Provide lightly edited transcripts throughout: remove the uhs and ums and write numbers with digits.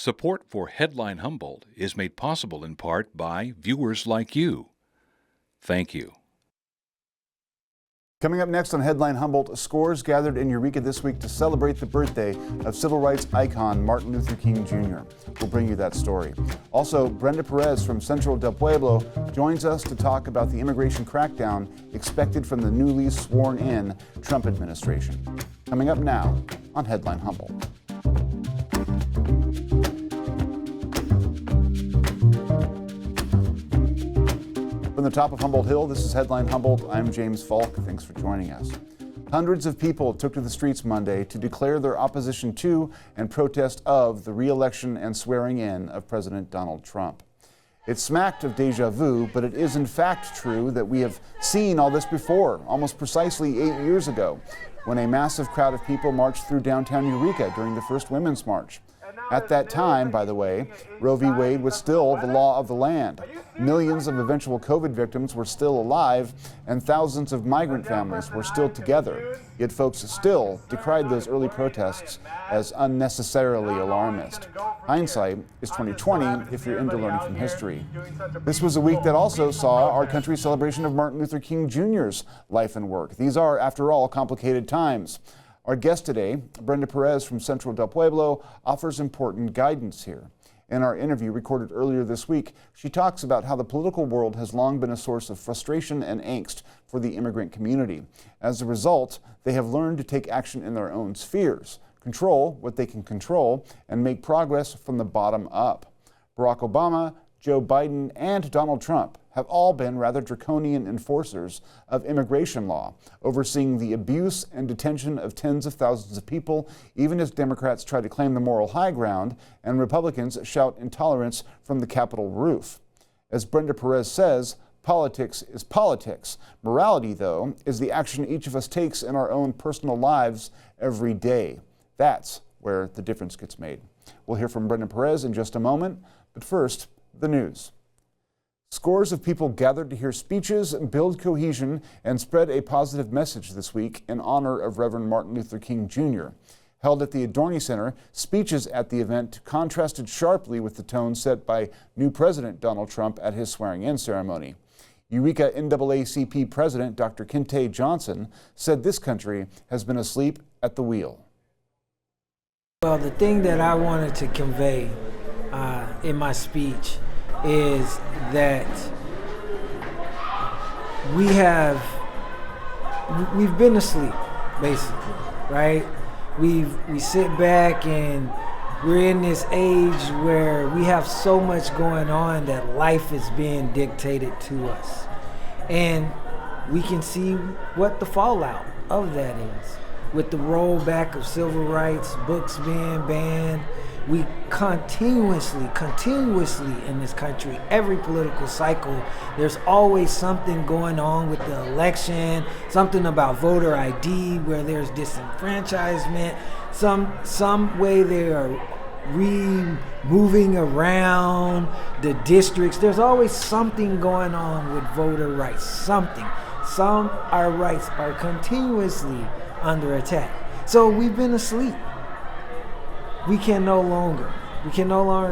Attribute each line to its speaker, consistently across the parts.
Speaker 1: Support for Headline Humboldt is made possible in part by viewers like you. Thank you.
Speaker 2: Coming up next on Headline Humboldt, scores gathered in Eureka this week to celebrate the birthday of civil rights icon Martin Luther King Jr. We'll bring you that story. Also, Brenda Perez from Centro del Pueblo joins us to talk about the immigration crackdown expected from the newly sworn-in Trump administration. Coming up now on Headline Humboldt. From the top of Humboldt Hill, this is Headline Humboldt. I'm James Falk. Thanks for joining us. Hundreds of people took to the streets Monday to declare their opposition to and protest of the re-election and swearing in of President Donald Trump. It smacked of deja vu, but it is in fact true that we have seen all this before, almost precisely 8 years ago, when a massive crowd of people marched through downtown Eureka during the first Women's March. At that time, by the way, Roe v. Wade was still the law of the land. Millions of eventual COVID victims were still alive, and thousands of migrant families were still together. Yet folks still decried those early protests as unnecessarily alarmist. Hindsight is 20/20 if you're into learning from history. This was a week that also saw our country's celebration of Martin Luther King Jr.'s life and work. These are, after all, complicated times. Our guest today, Brenda Perez from Centro del Pueblo, offers important guidance here. In our interview recorded earlier this week, she talks about how the political world has long been a source of frustration and angst for the immigrant community. As a result, they have learned to take action in their own spheres, control what they can control, and make progress from the bottom up. Barack Obama, Joe Biden, and Donald Trump have all been rather draconian enforcers of immigration law, overseeing the abuse and detention of tens of thousands of people, even as Democrats try to claim the moral high ground and Republicans shout intolerance from the Capitol roof. As Brenda Perez says, politics is politics. Morality, though, is the action each of us takes in our own personal lives every day. That's where the difference gets made. We'll hear from Brenda Perez in just a moment, but first, the news. Scores of people gathered to hear speeches, build cohesion, and spread a positive message this week in honor of Reverend Martin Luther King Jr. Held at the Adorney Center, speeches at the event contrasted sharply with the tone set by new President Donald Trump at his swearing-in ceremony. Eureka NAACP President Dr. Kente Johnson said this country has been asleep at the wheel.
Speaker 3: Well, the thing that I wanted to convey in my speech is that we've been asleep, basically, right? We sit back and we're in this age where we have so much going on that life is being dictated to us. And we can see what the fallout of that is. With the rollback of civil rights, books being banned, we continuously in this country, every political cycle, there's always something going on with the election, something about voter ID where there's disenfranchisement, some way they are moving around the districts. There's always something going on with voter rights, something. Our rights are continuously under attack. So we've been asleep. We can no longer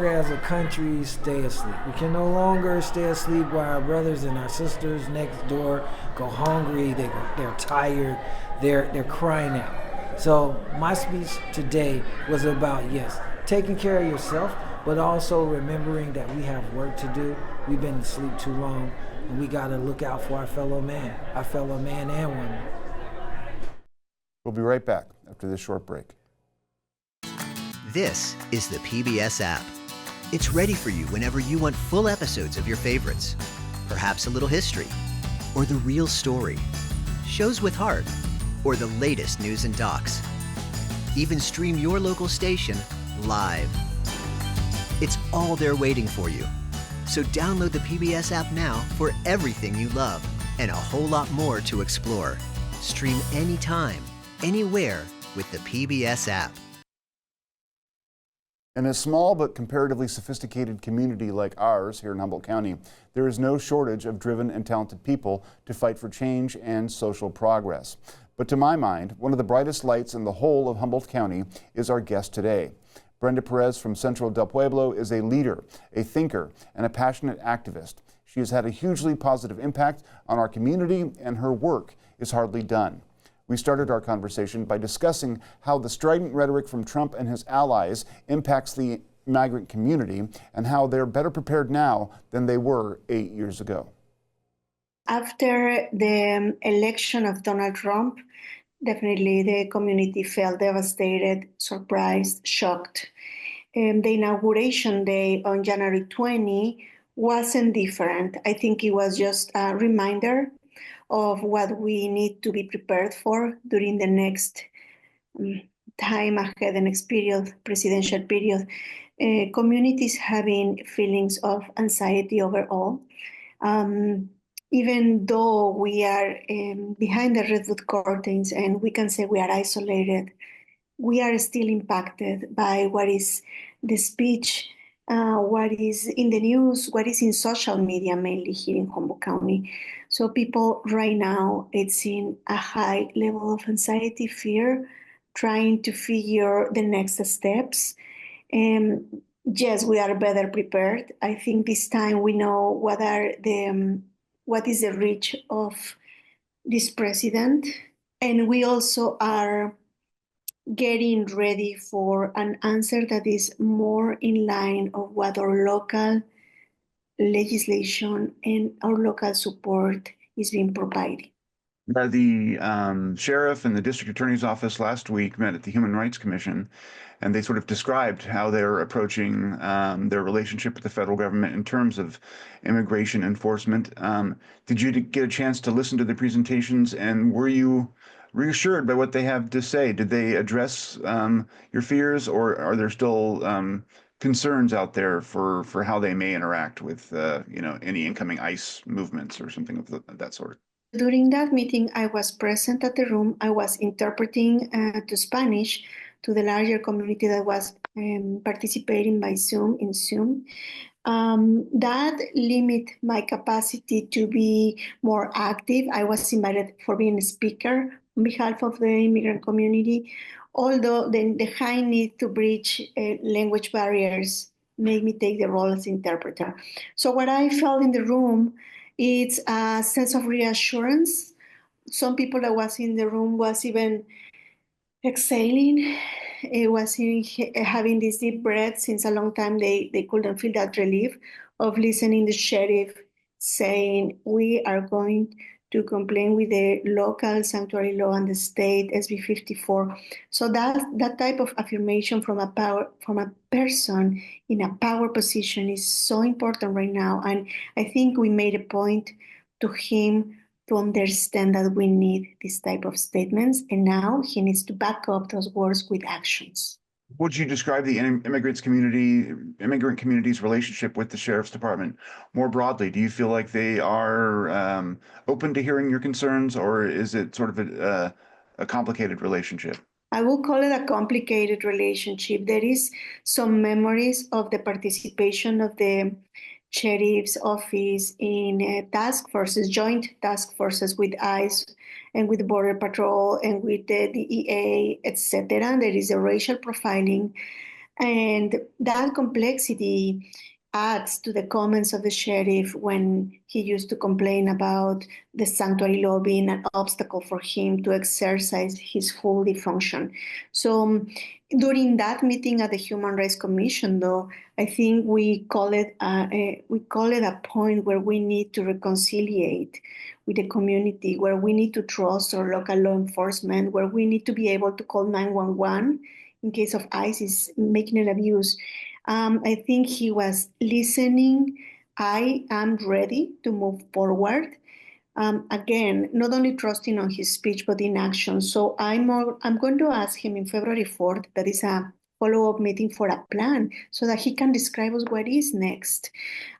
Speaker 3: as a country stay asleep. We can no longer stay asleep while our brothers and our sisters next door go hungry, they're tired, they're crying out. So my speech today was about, yes, taking care of yourself, but also remembering that we have work to do. We've been asleep too long, and we got to look out for our fellow man and woman.
Speaker 2: We'll be right back after this short break.
Speaker 4: This is the PBS app. It's ready for you whenever you want full episodes of your favorites, perhaps a little history, or the real story, shows with heart, or the latest news and docs. Even stream your local station live. It's all there waiting for you. So download the PBS app now for everything you love and a whole lot more to explore. Stream anytime, anywhere with the PBS app.
Speaker 2: In a small but comparatively sophisticated community like ours here in Humboldt County, there is no shortage of driven and talented people to fight for change and social progress. But to my mind, one of the brightest lights in the whole of Humboldt County is our guest today. Brenda Perez from Centro del Pueblo is a leader, a thinker, and a passionate activist. She has had a hugely positive impact on our community, and her work is hardly done. We started our conversation by discussing how the strident rhetoric from Trump and his allies impacts the migrant community and how they're better prepared now than they were 8 years ago.
Speaker 5: After the election of Donald Trump, definitely the community felt devastated, surprised, shocked. The inauguration day on January 20 wasn't different. I think it was just a reminder of what we need to be prepared for during the next time ahead, the next period, presidential period. Communities having feelings of anxiety overall. Even though we are behind the redwood curtains and we can say we are isolated, we are still impacted by what is the speech, what is in the news, what is in social media, mainly here in Humboldt County. So people right now, it's in a high level of anxiety, fear, trying to figure the next steps. Yes, we are better prepared. I think this time we know what is the reach of this president, and we also are getting ready for an answer that is more in line of what our local legislation and our local support is being provided.
Speaker 2: The sheriff and the district attorney's office last week met at the Human Rights Commission, and they sort of described how they're approaching their relationship with the federal government in terms of immigration enforcement. Did you get a chance to listen to the presentations, and were you reassured by what they have to say? Did they address your fears, or are there still concerns out there for how they may interact with any incoming ICE movements or something of that sort?
Speaker 5: During that meeting, I was present at the room. I was interpreting to Spanish to the larger community that was participating by Zoom. That limit my capacity to be more active. I was invited for being a speaker on behalf of the immigrant community, although the high need to bridge language barriers made me take the role as interpreter. So what I felt in the room, it's a sense of reassurance. Some people that was in the room was even exhaling. It was having this deep breath since a long time. They couldn't feel that relief of listening the sheriff saying, we are going to complain with the local sanctuary law and the state SB 54. So that type of affirmation from a person in a power position is so important right now. And I think we made a point to him to understand that we need this type of statements, and now he needs to back up those words with actions.
Speaker 2: Would you describe the immigrant community's relationship with the sheriff's department more broadly? Do you feel like they are open to hearing your concerns, or is it sort of a complicated relationship?
Speaker 5: I will call it a complicated relationship. There is some memories of the participation of the sheriff's office in task forces, joint task forces with ICE and with Border Patrol and with the DEA, etc. There is a racial profiling, and that complexity adds to the comments of the sheriff when he used to complain about the sanctuary law being an obstacle for him to exercise his full function. So during that meeting at the Human Rights Commission, though, I think we call it a point where we need to reconciliate with the community, where we need to trust our local law enforcement, where we need to be able to call 911 in case of ISIS making an abuse. I think he was listening. I am ready to move forward. Again, not only trusting on his speech, but in action. So I'm going to ask him in February 4th, that is a follow-up meeting for a plan so that he can describe us what is next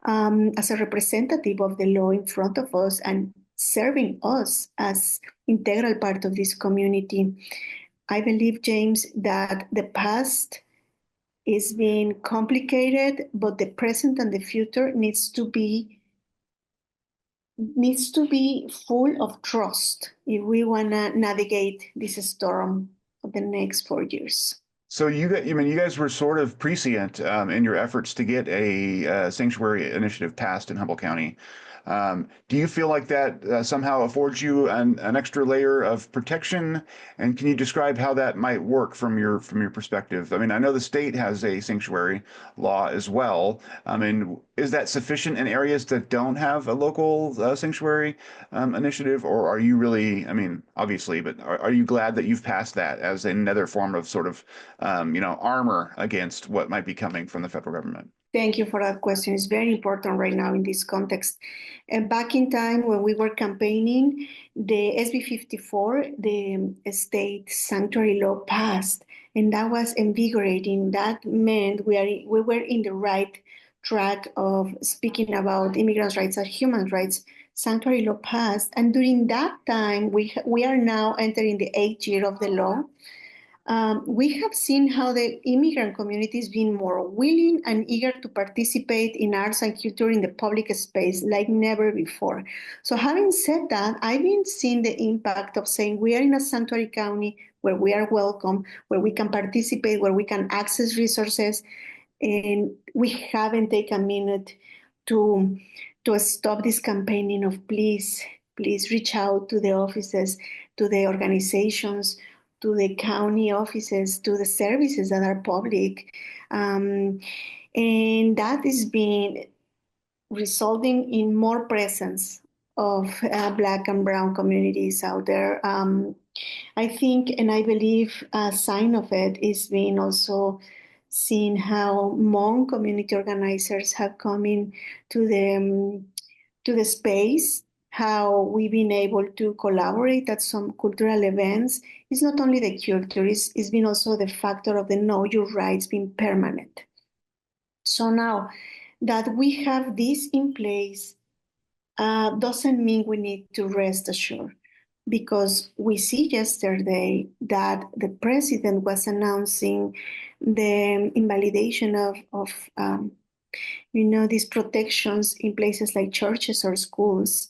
Speaker 5: as a representative of the law in front of us and serving us as integral part of this community. I believe, James, that the past is being complicated, but the present and the future needs to be full of trust if we want to navigate this storm of the next 4 years.
Speaker 2: So you guys were sort of prescient in your efforts to get a sanctuary initiative passed in Humboldt County. Do you feel like that somehow affords you an extra layer of protection? And can you describe how that might work from your perspective? I mean, I know the state has a sanctuary law as well. I mean, is that sufficient in areas that don't have a local sanctuary initiative, or are you really, I mean, obviously, but are you glad that you've passed that as another form of sort of, armor against what might be coming from the federal government?
Speaker 5: Thank you for that question. It's very important right now in this context. And back in time when we were campaigning, the SB 54, the state sanctuary law passed, and that was invigorating. That meant we were in the right track of speaking about immigrants' rights as human rights. Sanctuary law passed, and during that time, we are now entering the 8th year of the law. We have seen how the immigrant community is being more willing and eager to participate in arts and culture in the public space like never before. So having said that, I've been seeing the impact of saying we are in a sanctuary county where we are welcome, where we can participate, where we can access resources, and we haven't taken a minute to stop this campaigning of please reach out to the offices, to the organizations, to the county offices, to the services that are public. And that is being resulting in more presence of Black and Brown communities out there. I think, and I believe a sign of it is being also seen how Hmong community organizers have come in to the space, how we've been able to collaborate at some cultural events. It's not only the culture, it's been also the factor of the know your rights being permanent. So now that we have this in place, doesn't mean we need to rest assured, because we see yesterday that the president was announcing the invalidation of these protections in places like churches or schools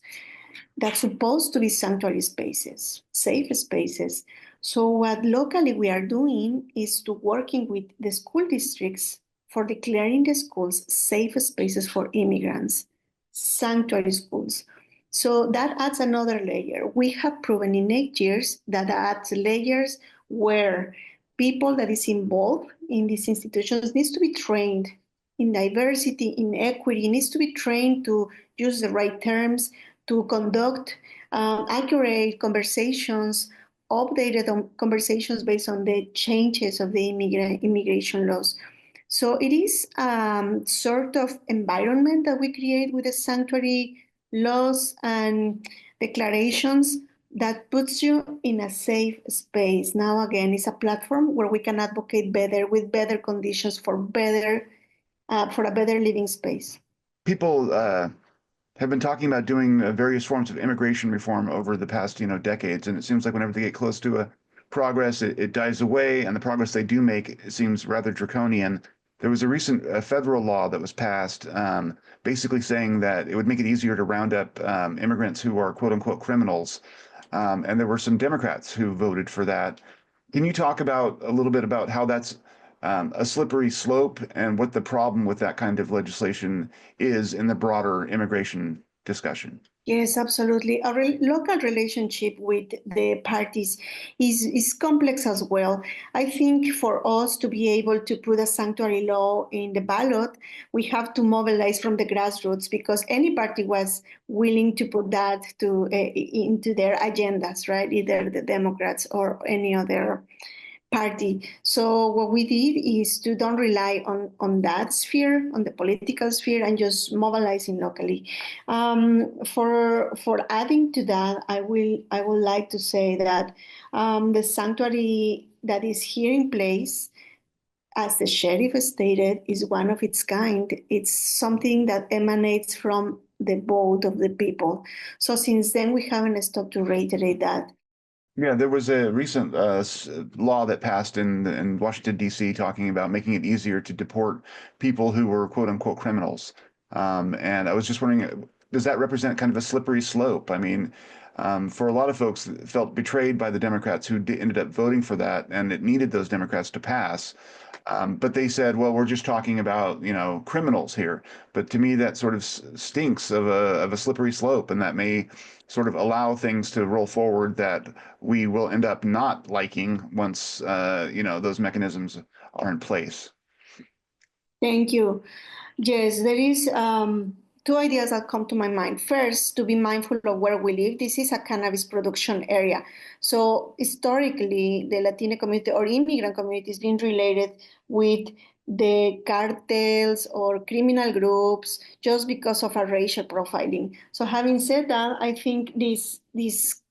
Speaker 5: that's supposed to be sanctuary spaces, safe spaces. So what locally we are doing is to working with the school districts for declaring the schools safe spaces for immigrants, sanctuary schools. So that adds another layer. We have proven in 8 years that adds layers where people that is involved in these institutions needs to be trained in diversity, in equity, needs to be trained to use the right terms, to conduct accurate conversations, updated conversations based on the changes of the immigration laws. So it is sort of environment that we create with the sanctuary laws and declarations that puts you in a safe space. Now, again, it's a platform where we can advocate better with better conditions for a better living space.
Speaker 2: People have been talking about doing various forms of immigration reform over the past, decades, and it seems like whenever they get close to a progress, it dies away, and the progress they do make seems rather draconian. There was a recent federal law that was passed, basically saying that it would make it easier to round up immigrants who are quote unquote criminals, and there were some Democrats who voted for that. Can you talk about a little bit about how that's a slippery slope and what the problem with that kind of legislation is in the broader immigration discussion?
Speaker 5: Yes, absolutely. Our local relationship with the parties is complex as well. I think for us to be able to put a sanctuary law in the ballot, we have to mobilize from the grassroots, because any party was willing to put that into their agendas, right? Either the Democrats or any other party. So what we did is to don't rely on that sphere, on the political sphere, and just mobilizing locally. For adding to that, I would like to say that the sanctuary that is here in place, as the sheriff stated, is one of its kind. It's something that emanates from the vote of the people. So since then, we haven't stopped to reiterate that.
Speaker 2: Yeah, there was a recent law that passed in Washington, D.C., talking about making it easier to deport people who were quote unquote criminals. And I was just wondering, does that represent kind of a slippery slope? I mean, for a lot of folks, felt betrayed by the Democrats who ended up voting for that, and it needed those Democrats to pass. But they said, well, we're just talking about, criminals here. But to me, that sort of stinks of a slippery slope, and that may sort of allow things to roll forward that we will end up not liking once, those mechanisms are in place.
Speaker 5: Thank you. Yes, there is two ideas that come to my mind. First, to be mindful of where we live. This is a cannabis production area. So historically, the Latino community or immigrant community is being related with the cartels or criminal groups just because of our racial profiling. So having said that, I think this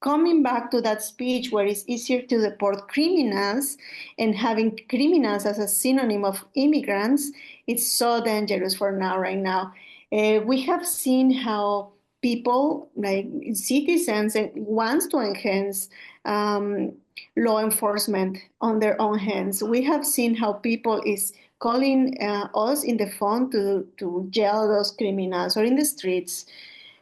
Speaker 5: coming back to that speech where it's easier to deport criminals and having criminals as a synonym of immigrants, it's so dangerous for now, right now. We have seen how people, like citizens, wants to enhance law enforcement on their own hands. We have seen how people is calling us in the phone to jail those criminals or in the streets.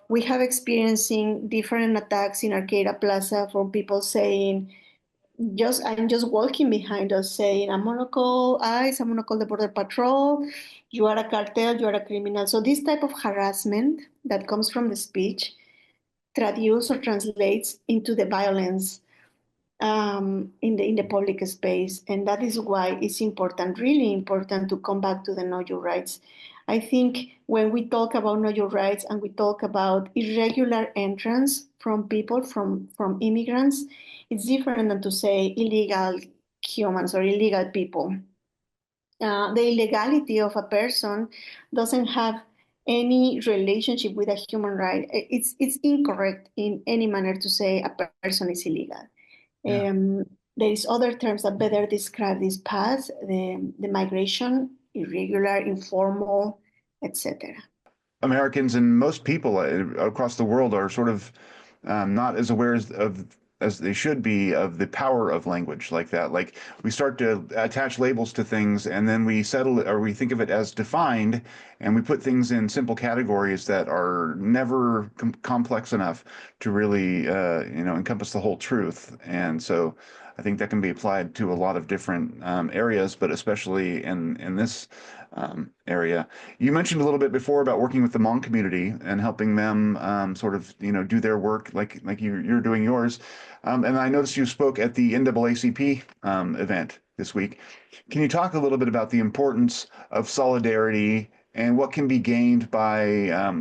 Speaker 5: We have experiencing different attacks in Arcata Plaza from people saying, I'm just walking behind us saying, I'm gonna call ICE, I'm gonna call the Border Patrol, you are a cartel, you are a criminal. So this type of harassment that comes from the speech traduces or translates into the violence in the public space, and that is why it's important, really important, to come back to the Know Your Rights. I think when we talk about Know Your Rights and we talk about irregular entrance from people, from immigrants, it's different than to say illegal humans or illegal people. The illegality of a person doesn't have any relationship with a human right. It's incorrect in any manner to say a person is illegal.
Speaker 2: Yeah.
Speaker 5: There is other terms that better describe this path, the migration, irregular, informal, etc.
Speaker 2: Americans and most people across the world are sort of not as aware as they should be of the power of language like that. Like we start to attach labels to things and then we settle or we think of it as defined and we put things in simple categories that are never complex enough to really, encompass the whole truth. And so I think that can be applied to a lot of different areas, but especially in this area. You mentioned a little bit before about working with the Hmong community and helping them sort of, do their work like you're doing yours. And I noticed you spoke at the NAACP event this week. Can you talk a little bit about the importance of solidarity and what can be gained by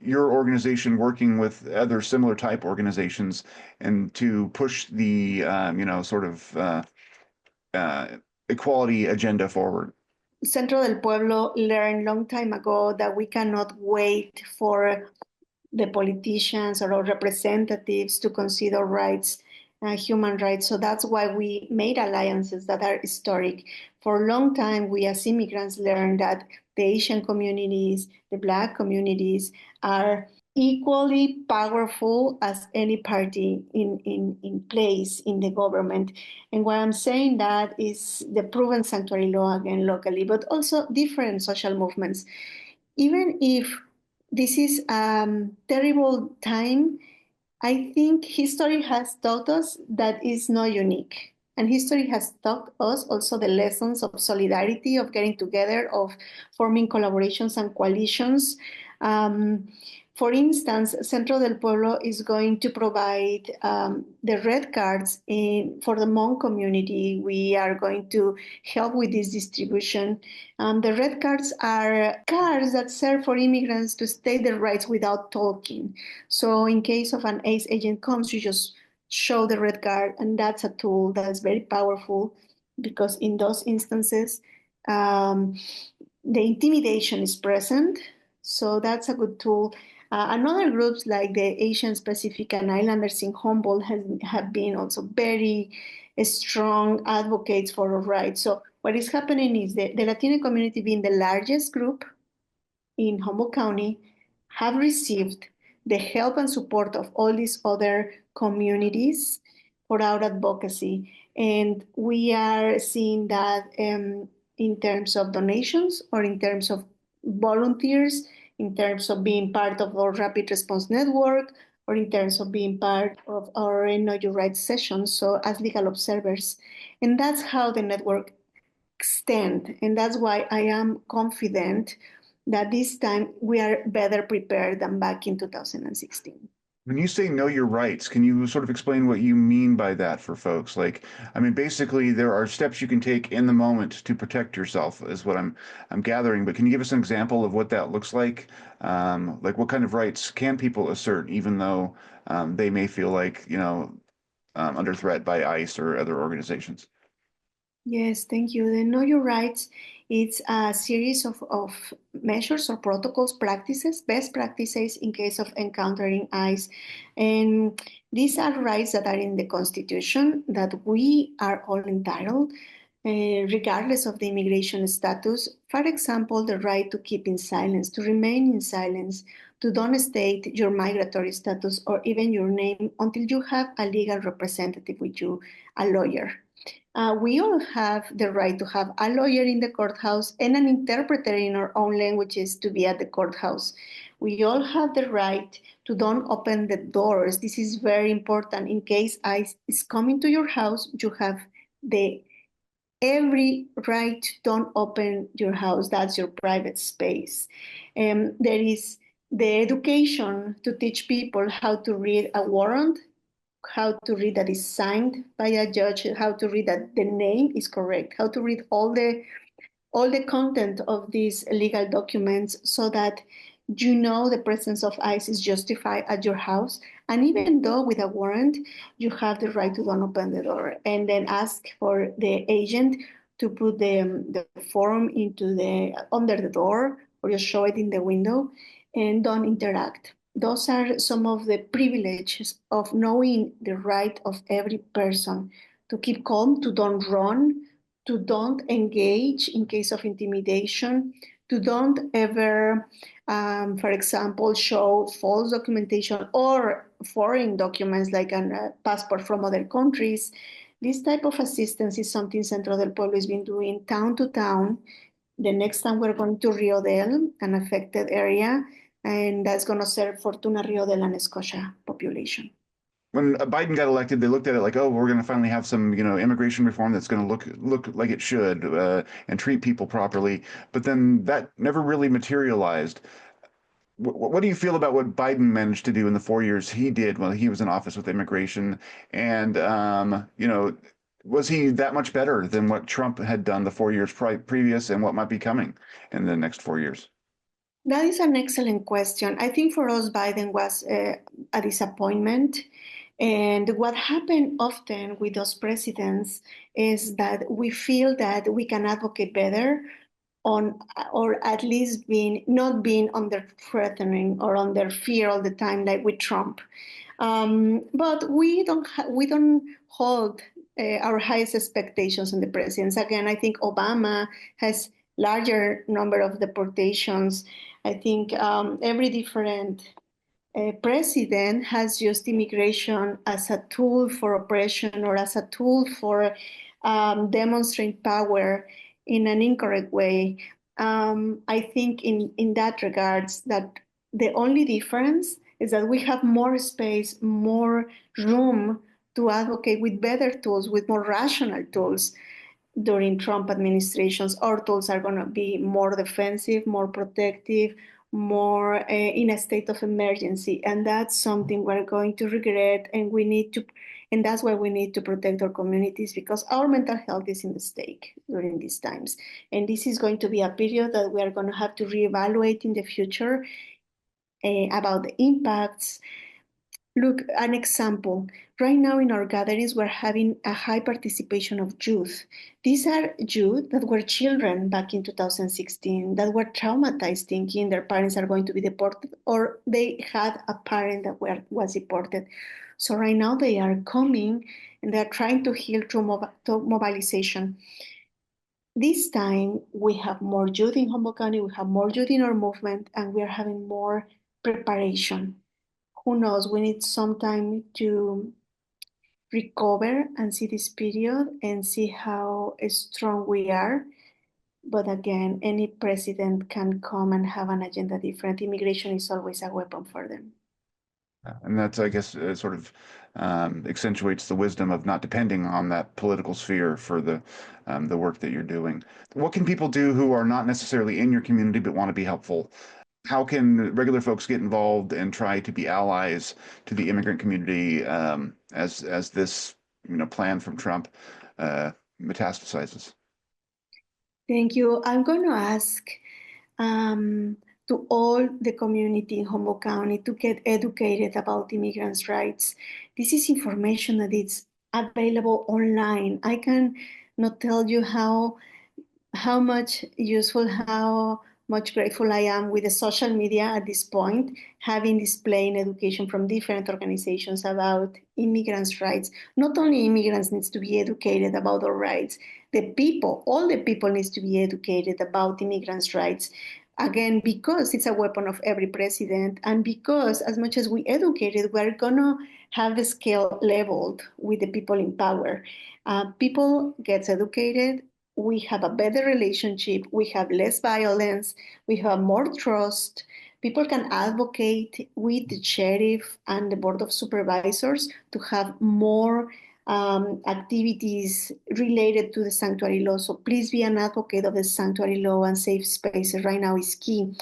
Speaker 2: your organization working with other similar type organizations and to push the, equality agenda forward?
Speaker 5: Centro del Pueblo learned long time ago that we cannot wait for the politicians or our representatives to consider rights, human rights. So that's why we made alliances that are historic. For a long time, we as immigrants learned that the Asian communities, the Black communities are equally powerful as any party in place in the government. And why I'm saying that is the proven sanctuary law again locally, but also different social movements. Even if this is a terrible time, I think history has taught us that is not unique. And history has taught us also the lessons of solidarity, of getting together, of forming collaborations and coalitions. For instance, Centro del Pueblo is going to provide the red cards for the Hmong community. We are going to help with this distribution. The red cards are cards that serve for immigrants to state their rights without talking. So in case of an ICE agent comes, you just show the red card, and that's a tool that's very powerful because in those instances, the intimidation is present. So that's a good tool. Another groups like the Asian Pacific and Islanders in Humboldt have been also very strong advocates for our rights. So what is happening is the Latino community, being the largest group in Humboldt County, have received the help and support of all these other communities for our advocacy. And we are seeing that in terms of donations or in terms of volunteers in terms of being part of our rapid response network, or in terms of being part of our Know Your Rights sessions, so as legal observers. And that's how the network extends. And that's why I am confident that this time we are better prepared than back in 2016.
Speaker 2: When you say know your rights, can you sort of explain what you mean by that for folks? Like, I mean, basically, there are steps you can take in the moment to protect yourself, is what I'm gathering. But can you give us an example of what that looks like? Like, what kind of rights can people assert, even though they may feel like, under threat by ICE or other organizations?
Speaker 5: Yes, thank you. The Know Your Rights, it's a series of measures or protocols, practices, best practices in case of encountering ICE. And these are rights that are in the Constitution that we are all entitled, regardless of the immigration status. For example, the right to keep in silence, to remain in silence, to don't state your migratory status or even your name until you have a legal representative with you, a lawyer. We all have the right to have a lawyer in the courthouse and an interpreter in our own languages to be at the courthouse. We all have the right to don't open the doors. This is very important. In case ICE is coming to your house, you have the every right to don't open your house. That's your private space. There is the education to teach people how to read a warrant, how to read that is signed by a judge, how to read that the name is correct, how to read all the content of these legal documents so that you know the presence of ICE is justified at your house. And even though with a warrant, you have the right to don't open the door and then ask for the agent to put the form under the door or just show it in the window and don't interact. Those are some of the privileges of knowing the right of every person to keep calm, to don't run, to don't engage in case of intimidation, to don't ever, for example, show false documentation or foreign documents like a passport from other countries. This type of assistance is something Centro del Pueblo has been doing town to town. The next time we're going to Rio Del, an affected area, and that's going to serve Fortuna, Rio Del, and Scotia population.
Speaker 2: When Biden got elected, they looked at it like, oh, we're going to finally have some, immigration reform that's going to look like it should and treat people properly. But then that never really materialized. What do you feel about what Biden managed to do in the 4 years he did while he was in office with immigration? And, was he that much better than what Trump had done the 4 years previous and what might be coming in the next 4 years?
Speaker 5: That is an excellent question. I think for us, Biden was a disappointment. And what happened often with those presidents is that we feel that we can advocate better on, or at least not being under threatening or under fear all the time, like with Trump. But we don't hold our highest expectations on the presidents. Again, I think Obama has larger number of deportations. I think every different president has used immigration as a tool for oppression or as a tool for demonstrating power in an incorrect way. I think in that regards that the only difference is that we have more space, more room to advocate with better tools, with more rational tools. During Trump administrations, our tools are going to be more defensive, more protective, more in a state of emergency. And that's something we're going to regret. And that's why we need to protect our communities, because our mental health is in the stake during these times. And this is going to be a period that we are going to have to reevaluate in the future about the impacts. Look, an example. Right now in our gatherings, we're having a high participation of youth. These are youth that were children back in 2016, that were traumatized thinking their parents are going to be deported, or they had a parent that was deported. So right now they are coming and they're trying to heal through mobilization. This time we have more youth in Humboldt County, we have more youth in our movement, and we are having more preparation. Who knows, we need some time to recover and see this period and see how strong we are. But again, any president can come and have an agenda different. Immigration is always a weapon for them.
Speaker 2: And that's, I guess, sort of accentuates the wisdom of not depending on that political sphere for the work that you're doing. What can people do who are not necessarily in your community but want to be helpful? How can regular folks get involved and try to be allies to the immigrant community as this plan from Trump metastasizes?
Speaker 5: Thank you. I'm going to ask to all the community in Humboldt County to get educated about immigrants' rights. This is information that is available online. I can not tell you how much useful, how much grateful I am with the social media at this point, having displaying education from different organizations about immigrants' rights. Not only immigrants needs to be educated about their rights, all the people needs to be educated about immigrants' rights. Again, because it's a weapon of every president, and because as much as we educate it, we're gonna have the scale leveled with the people in power. People gets educated, we have a better relationship, we have less violence, we have more trust. People can advocate with the sheriff and the board of supervisors to have more activities related to the sanctuary law. So please be an advocate of the sanctuary law and safe spaces. Right now is key.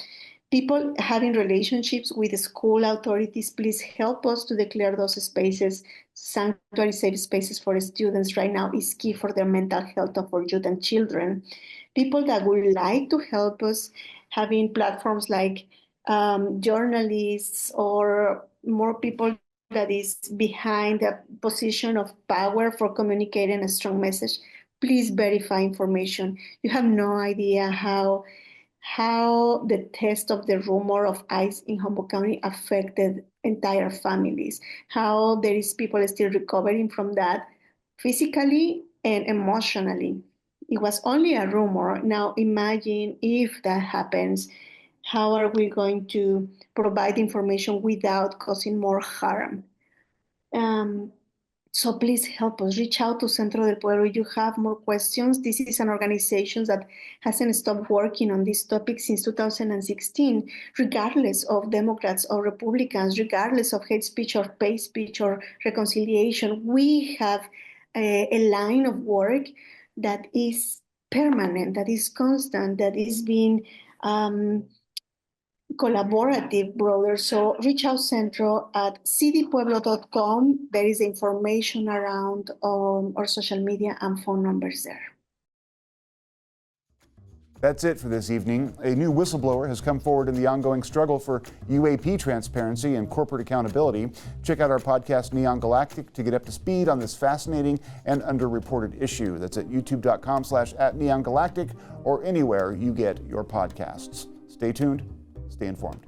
Speaker 5: People having relationships with the school authorities, please help us to declare those spaces sanctuary safe spaces for students. Right now is key for their mental health of our youth and children. People that would like to help us, having platforms like journalists or more people that is behind the position of power for communicating a strong message, please verify information. You have no idea how the test of the rumor of ICE in Humboldt County affected entire families, how there is people still recovering from that physically and emotionally. It was only a rumor. Now imagine if that happens, how are we going to provide information without causing more harm? So please help us. Reach out to Centro del Pueblo if you have more questions. This is an organization that hasn't stopped working on this topic since 2016, regardless of Democrats or Republicans, regardless of hate speech or hate speech or reconciliation. We have a line of work that is permanent, that is constant, that is being collaborative, brother. So reach out Centro at cdpueblo.com. There is information around our social media and phone numbers there.
Speaker 2: That's it for this evening. A new whistleblower has come forward in the ongoing struggle for UAP transparency and corporate accountability. Check out our podcast, Neon Galactic, to get up to speed on this fascinating and underreported issue. That's at youtube.com/@neongalactic or anywhere you get your podcasts. Stay tuned. Stay informed.